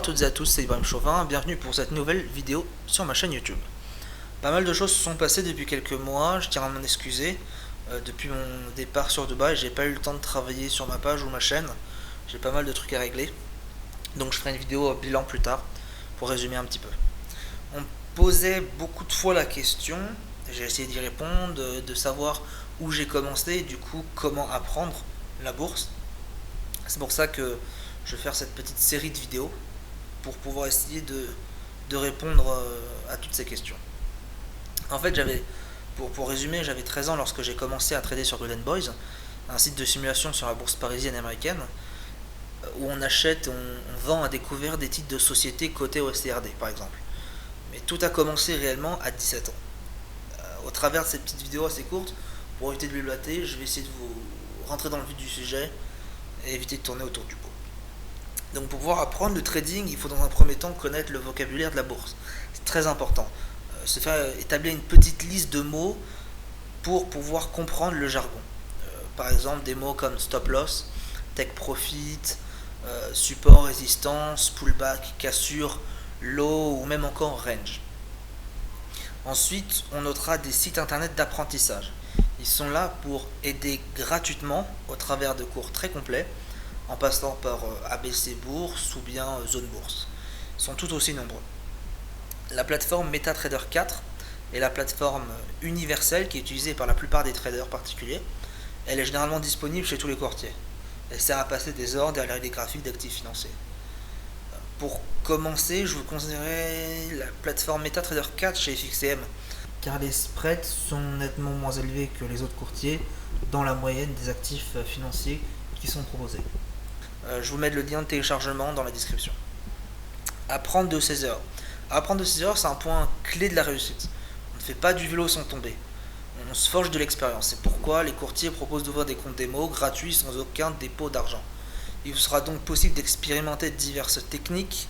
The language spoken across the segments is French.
toutes et à tous, c'est Ibrahim Chauvin, bienvenue pour cette nouvelle vidéo sur ma chaîne YouTube. Pas mal de choses se sont passées depuis quelques mois, je tiens à m'en excuser. Depuis mon départ sur Dubaï, j'ai pas eu le temps de travailler sur ma page ou ma chaîne, j'ai pas mal de trucs à régler. Donc je ferai une vidéo bilan plus tard, pour résumer un petit peu. On me posait beaucoup de fois la question, j'ai essayé d'y répondre, de savoir où j'ai commencé et du coup comment apprendre la bourse. C'est pour ça que je vais faire cette petite série de vidéos pour pouvoir essayer de répondre à toutes ces questions. En fait, pour résumer, j'avais 13 ans lorsque j'ai commencé à trader sur Golden Boys, un site de simulation sur la bourse parisienne et américaine, où on achète, on vend à découvert des titres de sociétés cotées au STRD par exemple. Mais tout a commencé réellement à 17 ans. Au travers de ces petites vidéos assez courtes, pour éviter de blablater, je vais essayer de vous rentrer dans le vif du sujet et éviter de tourner autour du pot. Donc pour pouvoir apprendre le trading, il faut dans un premier temps connaître le vocabulaire de la bourse. C'est très important. Se faire établir une petite liste de mots pour pouvoir comprendre le jargon. Par exemple des mots comme stop loss, take profit, support, résistance, pullback, cassure, low ou même encore range. Ensuite, on notera des sites internet d'apprentissage. Ils sont là pour aider gratuitement au travers de cours très complets, en passant par ABC Bourse ou bien Zone Bourse. Ils sont tout aussi nombreux. La plateforme MetaTrader 4 est la plateforme universelle qui est utilisée par la plupart des traders particuliers. Elle est généralement disponible chez tous les courtiers. Elle sert à passer des ordres et à lire des graphiques d'actifs financiers. Pour commencer, je vous conseillerais la plateforme MetaTrader 4 chez FXCM, car les spreads sont nettement moins élevés que les autres courtiers dans la moyenne des actifs financiers qui sont proposés. Je vous mets le lien de téléchargement dans la description. Apprendre de 16 heures. Apprendre de 16 heures, c'est un point clé de la réussite. On ne fait pas du vélo sans tomber. On se forge de l'expérience. C'est pourquoi les courtiers proposent d'ouvrir des comptes démo gratuits sans aucun dépôt d'argent. Il vous sera donc possible d'expérimenter diverses techniques,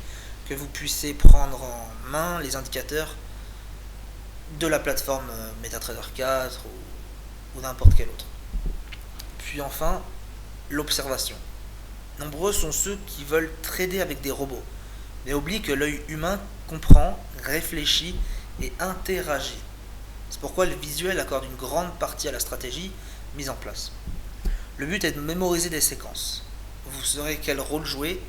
que vous puissiez prendre en main les indicateurs de la plateforme MetaTrader 4 ou n'importe quelle autre. Puis enfin, l'observation. Nombreux sont ceux qui veulent trader avec des robots, mais oublient que l'œil humain comprend, réfléchit et interagit. C'est pourquoi le visuel accorde une grande partie à la stratégie mise en place. Le but est de mémoriser des séquences. Vous saurez quel rôle jouer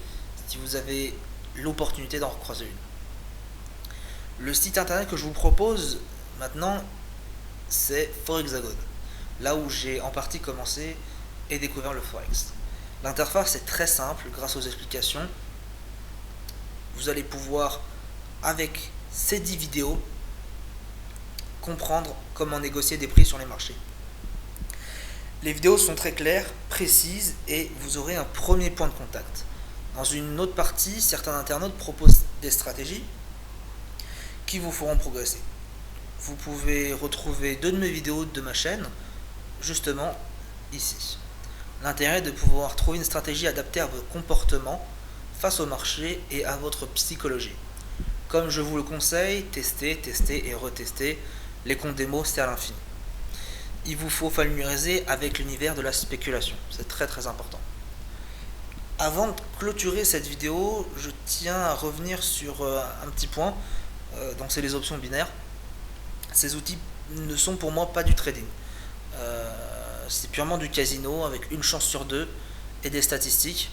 si vous avez l'opportunité d'en recroiser une. Le site internet que je vous propose maintenant, c'est Forexagon, là où j'ai en partie commencé et découvert le Forex. L'interface est très simple grâce aux explications. Vous allez pouvoir, avec ces 10 vidéos, comprendre comment négocier des prix sur les marchés. Les vidéos sont très claires, précises et vous aurez un premier point de contact. Dans une autre partie, certains internautes proposent des stratégies qui vous feront progresser. Vous pouvez retrouver 2 de mes vidéos de ma chaîne, justement ici. L'intérêt est de pouvoir trouver une stratégie adaptée à votre comportement face au marché et à votre psychologie. Comme je vous le conseille, testez, testez et retestez. Les comptes démo, c'est à l'infini. Il vous faut familiariser avec l'univers de la spéculation. C'est très très important. Avant de clôturer cette vidéo, je tiens à revenir sur un petit point. Donc c'est les options binaires. Ces outils ne sont pour moi pas du trading. C'est purement du casino avec une chance sur 2 et des statistiques.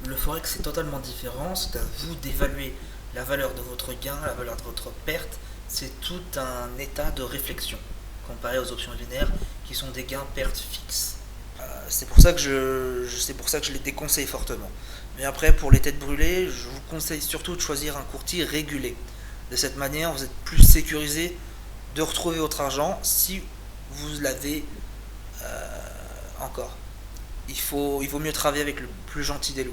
Le Forex c'est totalement différent. C'est à vous d'évaluer la valeur de votre gain, la valeur de votre perte. C'est tout un état de réflexion comparé aux options binaires qui sont des gains-pertes fixes. C'est pour ça que je les déconseille fortement. Mais après, pour les têtes brûlées, je vous conseille surtout de choisir un courtier régulé. De cette manière, vous êtes plus sécurisé de retrouver votre argent si vous l'avez encore. Il vaut mieux travailler avec le plus gentil des loups.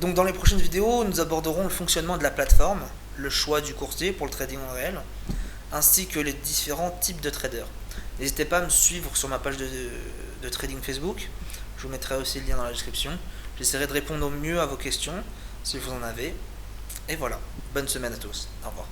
Donc dans les prochaines vidéos, nous aborderons le fonctionnement de la plateforme, le choix du courtier pour le trading en réel, ainsi que les différents types de traders. N'hésitez pas à me suivre sur ma page de trading Facebook, je vous mettrai aussi le lien dans la description. J'essaierai de répondre au mieux à vos questions, si vous en avez. Et voilà, bonne semaine à tous, au revoir.